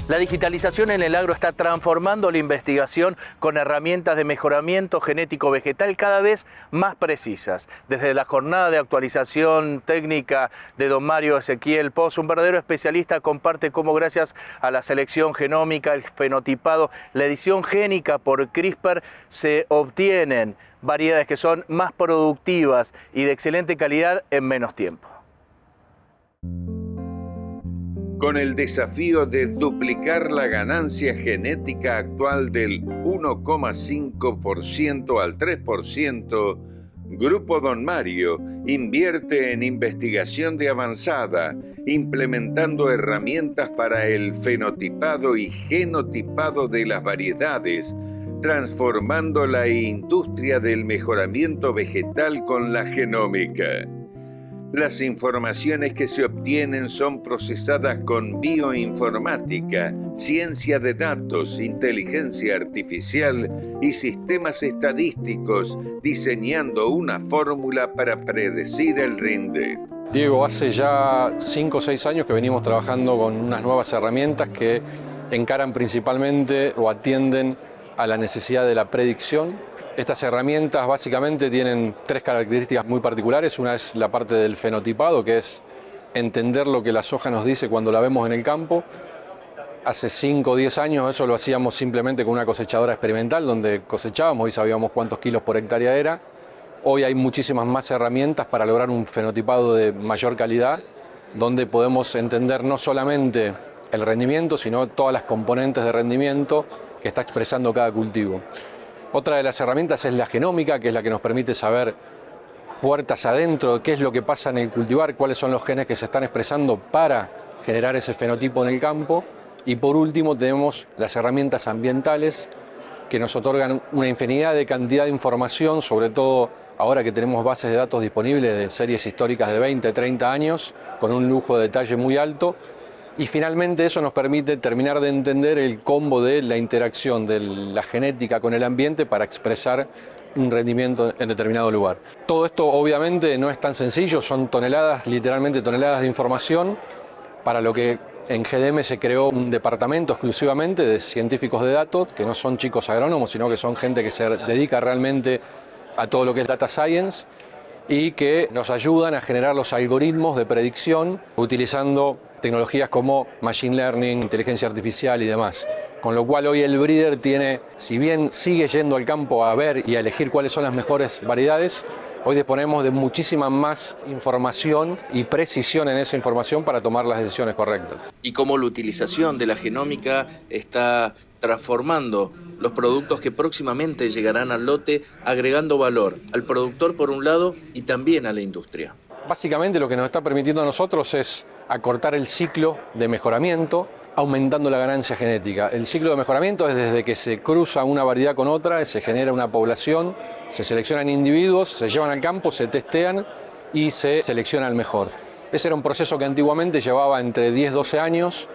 La digitalización en el agro está transformando la investigación con herramientas de mejoramiento genético vegetal cada vez más precisas. Desde la jornada de actualización técnica de don Mario Ezequiel Poz, un verdadero especialista, comparte cómo gracias a la selección genómica, el fenotipado, la edición génica por CRISPR, se obtienen variedades que son más productivas y de excelente calidad en menos tiempo. Con el desafío de duplicar la ganancia genética actual del 1,5% al 3%, Grupo Don Mario invierte en investigación de avanzada, implementando herramientas para el fenotipado y genotipado de las variedades, transformando la industria del mejoramiento vegetal con la genómica. Las informaciones que se obtienen son procesadas con bioinformática, ciencia de datos, inteligencia artificial y sistemas estadísticos, diseñando una fórmula para predecir el rinde. Diego, hace ya 5 o 6 años que venimos trabajando con unas nuevas herramientas que encaran principalmente o atienden a la necesidad de la predicción. Estas herramientas básicamente tienen 3 características muy particulares. Una es la parte del fenotipado, que es entender lo que la soja nos dice cuando la vemos en el campo. Hace 5 o 10 años eso lo hacíamos simplemente con una cosechadora experimental, donde cosechábamos y sabíamos cuántos kilos por hectárea era. Hoy hay muchísimas más herramientas para lograr un fenotipado de mayor calidad, donde podemos entender no solamente el rendimiento, sino todas las componentes de rendimiento que está expresando cada cultivo. Otra de las herramientas es la genómica, que es la que nos permite saber puertas adentro, qué es lo que pasa en el cultivar, cuáles son los genes que se están expresando para generar ese fenotipo en el campo. Y por último tenemos las herramientas ambientales, que nos otorgan una infinidad de cantidad de información, sobre todo ahora que tenemos bases de datos disponibles de series históricas de 20, 30 años, con un lujo de detalle muy alto. Y finalmente eso nos permite terminar de entender el combo de la interacción de la genética con el ambiente para expresar un rendimiento en determinado lugar. Todo esto obviamente no es tan sencillo, son toneladas, literalmente toneladas de información, para lo que en GDM se creó un departamento exclusivamente de científicos de datos, que no son chicos agrónomos, sino que son gente que se dedica realmente a todo lo que es data science y que nos ayudan a generar los algoritmos de predicción utilizando tecnologías como Machine Learning, inteligencia artificial y demás. Con lo cual hoy el breeder tiene, si bien sigue yendo al campo a ver y a elegir cuáles son las mejores variedades, hoy disponemos de muchísima más información y precisión en esa información para tomar las decisiones correctas. Y cómo la utilización de la genómica está transformando los productos que próximamente llegarán al lote, agregando valor al productor por un lado y también a la industria. Básicamente lo que nos está permitiendo a nosotros es acortar el ciclo de mejoramiento, aumentando la ganancia genética. El ciclo de mejoramiento es desde que se cruza una variedad con otra, se genera una población, se seleccionan individuos, se llevan al campo, se testean y se selecciona el mejor. Ese era un proceso que antiguamente llevaba entre 10-12 años.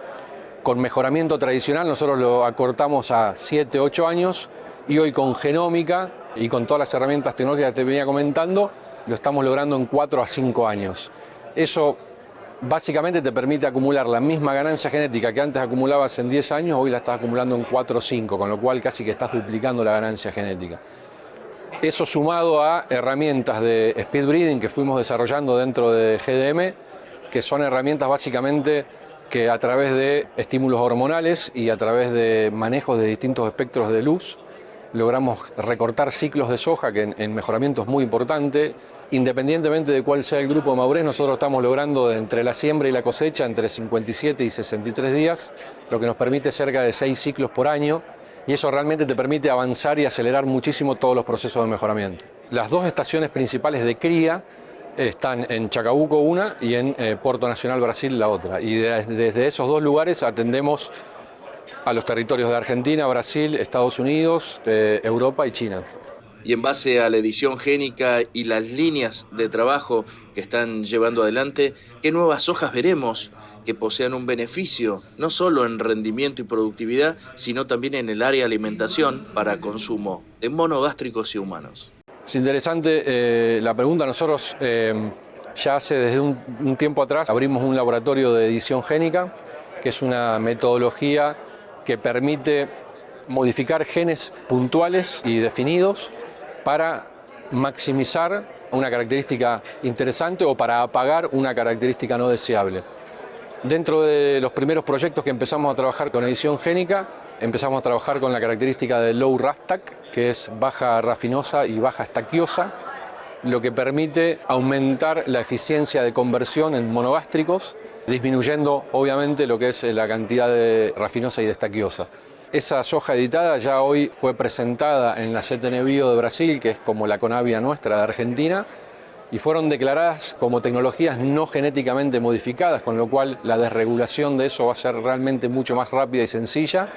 Con mejoramiento tradicional nosotros lo acortamos a 7-8 años y hoy con genómica y con todas las herramientas tecnológicas que te venía comentando, lo estamos logrando en 4 a 5 años. Eso básicamente te permite acumular la misma ganancia genética que antes acumulabas en 10 años, hoy la estás acumulando en 4 o 5, con lo cual casi que estás duplicando la ganancia genética. Eso sumado a herramientas de speed breeding que fuimos desarrollando dentro de GDM, que son herramientas básicamente que a través de estímulos hormonales y a través de manejos de distintos espectros de luz, logramos recortar ciclos de soja, que en mejoramiento es muy importante. Independientemente de cuál sea el grupo de madurez, nosotros estamos logrando entre la siembra y la cosecha entre 57 y 63 días, lo que nos permite cerca de 6 ciclos por año, y eso realmente te permite avanzar y acelerar muchísimo todos los procesos de mejoramiento. Las 2 estaciones principales de cría están en Chacabuco una y en Puerto Nacional, Brasil, la otra. Y desde esos 2 lugares atendemos a los territorios de Argentina, Brasil, Estados Unidos, Europa y China. Y en base a la edición génica y las líneas de trabajo que están llevando adelante, ¿qué nuevas sojas veremos que posean un beneficio no solo en rendimiento y productividad, sino también en el área de alimentación para consumo de monogástricos y humanos? Es interesante la pregunta. Nosotros ya hace desde un tiempo atrás abrimos un laboratorio de edición génica que es una metodología que permite modificar genes puntuales y definidos para maximizar una característica interesante o para apagar una característica no deseable. Dentro de los primeros proyectos que empezamos a trabajar con edición génica, empezamos a trabajar con la característica de low RAFTAC, que es baja rafinosa y baja estaquiosa, lo que permite aumentar la eficiencia de conversión en monogástricos, disminuyendo obviamente lo que es la cantidad de rafinosa y de estaquiosa. Esa soja editada ya hoy fue presentada en la CTN Bio de Brasil, que es como la Conavia nuestra de Argentina, y fueron declaradas como tecnologías no genéticamente modificadas, con lo cual la desregulación de eso va a ser realmente mucho más rápida y sencilla.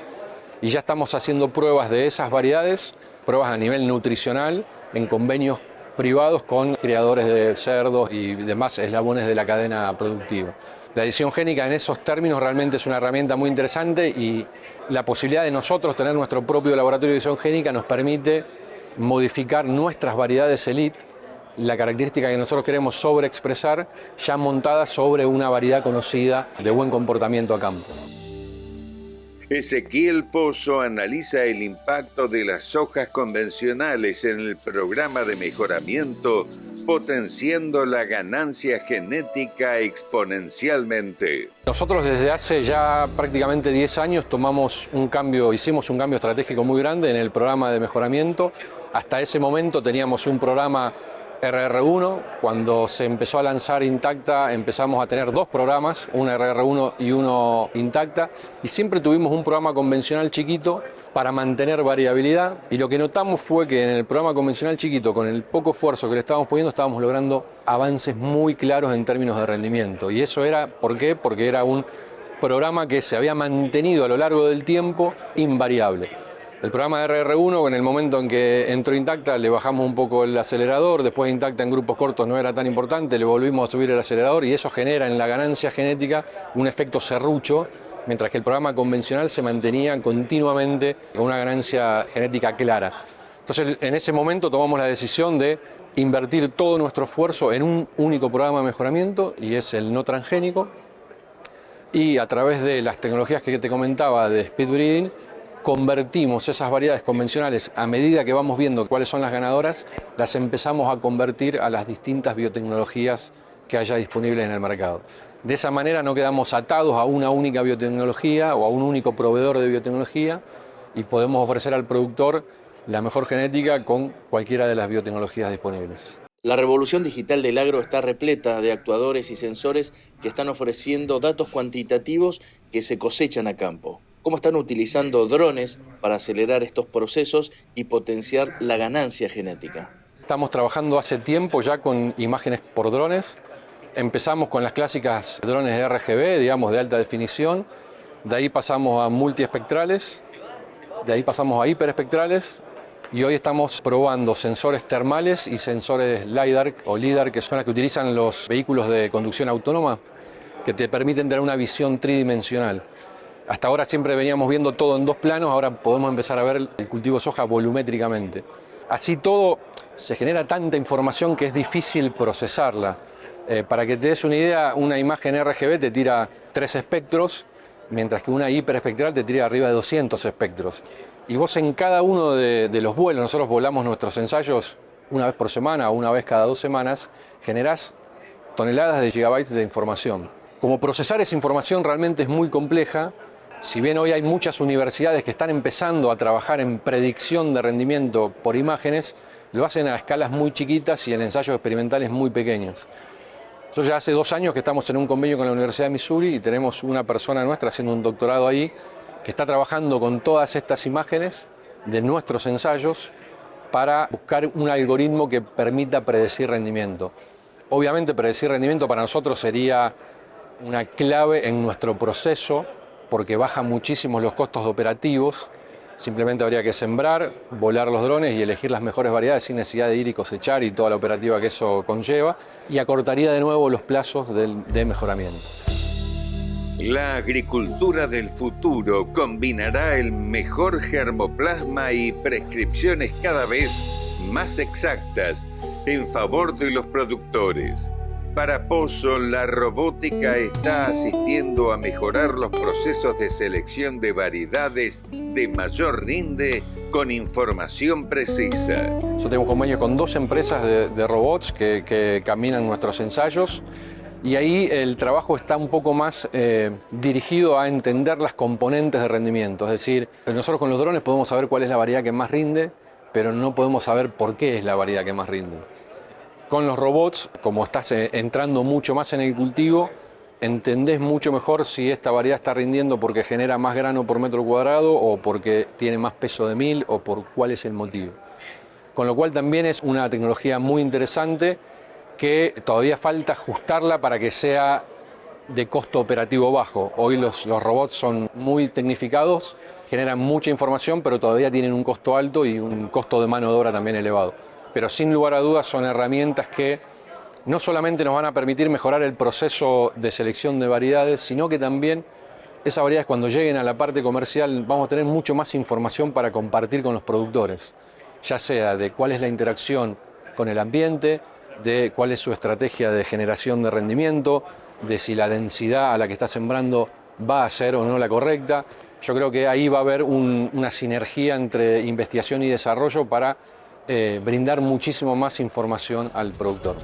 Y ya estamos haciendo pruebas de esas variedades, pruebas a nivel nutricional, en convenios privados con criadores de cerdos y demás eslabones de la cadena productiva. La edición génica en esos términos realmente es una herramienta muy interesante y la posibilidad de nosotros tener nuestro propio laboratorio de edición génica nos permite modificar nuestras variedades elite, la característica que nosotros queremos sobreexpresar, ya montada sobre una variedad conocida de buen comportamiento a campo. Ezequiel Pozo analiza el impacto de las sojas convencionales en el programa de mejoramiento, potenciando la ganancia genética exponencialmente. Nosotros desde hace ya prácticamente 10 años hicimos un cambio estratégico muy grande en el programa de mejoramiento. Hasta ese momento teníamos un programa RR1, cuando se empezó a lanzar Intacta empezamos a tener dos programas, uno RR1 y uno Intacta, y siempre tuvimos un programa convencional chiquito para mantener variabilidad, y lo que notamos fue que en el programa convencional chiquito, con el poco esfuerzo que le estábamos poniendo, estábamos logrando avances muy claros en términos de rendimiento. Y eso era, ¿por qué? Porque era un programa que se había mantenido a lo largo del tiempo invariable. El programa de RR1, en el momento en que entró Intacta, le bajamos un poco el acelerador, después Intacta en grupos cortos no era tan importante, le volvimos a subir el acelerador y eso genera en la ganancia genética un efecto serrucho, mientras que el programa convencional se mantenía continuamente con una ganancia genética clara. Entonces, en ese momento tomamos la decisión de invertir todo nuestro esfuerzo en un único programa de mejoramiento, y es el no transgénico, y a través de las tecnologías que te comentaba de speed breeding, convertimos esas variedades convencionales, a medida que vamos viendo cuáles son las ganadoras, las empezamos a convertir a las distintas biotecnologías que haya disponibles en el mercado. De esa manera no quedamos atados a una única biotecnología o a un único proveedor de biotecnología, y podemos ofrecer al productor la mejor genética con cualquiera de las biotecnologías disponibles. La revolución digital del agro está repleta de actuadores y sensores que están ofreciendo datos cuantitativos que se cosechan a campo. ¿Cómo están utilizando drones para acelerar estos procesos y potenciar la ganancia genética? Estamos trabajando hace tiempo ya con imágenes por drones. Empezamos con las clásicas drones de RGB, digamos de alta definición. De ahí pasamos a multiespectrales, de ahí pasamos a hiperespectrales. Y hoy estamos probando sensores termales y sensores LiDAR, que son las que utilizan los vehículos de conducción autónoma, que te permiten tener una visión tridimensional. Hasta ahora siempre veníamos viendo todo en dos planos, ahora podemos empezar a ver el cultivo de soja volumétricamente. Así todo, se genera tanta información que es difícil procesarla. Para que te des una idea, una imagen RGB te tira 3 espectros, mientras que una hiperespectral te tira arriba de 200 espectros. Y vos en cada uno de los vuelos, nosotros volamos nuestros ensayos una vez por semana o una vez cada 2 semanas, generás toneladas de gigabytes de información. Como procesar esa información realmente es muy compleja. Si bien hoy hay muchas universidades que están empezando a trabajar en predicción de rendimiento por imágenes, lo hacen a escalas muy chiquitas y en ensayos experimentales muy pequeños. Nosotros ya hace 2 años que estamos en un convenio con la Universidad de Missouri y tenemos una persona nuestra haciendo un doctorado ahí que está trabajando con todas estas imágenes de nuestros ensayos para buscar un algoritmo que permita predecir rendimiento. Obviamente predecir rendimiento para nosotros sería una clave en nuestro proceso, porque baja muchísimo los costos operativos. Simplemente habría que sembrar, volar los drones y elegir las mejores variedades sin necesidad de ir y cosechar y toda la operativa que eso conlleva, y acortaría de nuevo los plazos de mejoramiento. La agricultura del futuro combinará el mejor germoplasma y prescripciones cada vez más exactas en favor de los productores. Para Pozo, la robótica está asistiendo a mejorar los procesos de selección de variedades de mayor rinde con información precisa. Yo tengo convenio con 2 empresas de robots que caminan nuestros ensayos y ahí el trabajo está un poco más dirigido a entender las componentes de rendimiento. Es decir, nosotros con los drones podemos saber cuál es la variedad que más rinde, pero no podemos saber por qué es la variedad que más rinde. Con los robots, como estás entrando mucho más en el cultivo, entendés mucho mejor si esta variedad está rindiendo porque genera más grano por metro cuadrado o porque tiene más peso de mil o por cuál es el motivo. Con lo cual también es una tecnología muy interesante que todavía falta ajustarla para que sea de costo operativo bajo. Hoy los robots son muy tecnificados, generan mucha información, pero todavía tienen un costo alto y un costo de mano de obra también elevado. Pero sin lugar a dudas son herramientas que no solamente nos van a permitir mejorar el proceso de selección de variedades, sino que también esas variedades cuando lleguen a la parte comercial vamos a tener mucho más información para compartir con los productores, ya sea de cuál es la interacción con el ambiente, de cuál es su estrategia de generación de rendimiento, de si la densidad a la que está sembrando va a ser o no la correcta. Yo creo que ahí va a haber una sinergia entre investigación y desarrollo para brindar muchísimo más información al productor.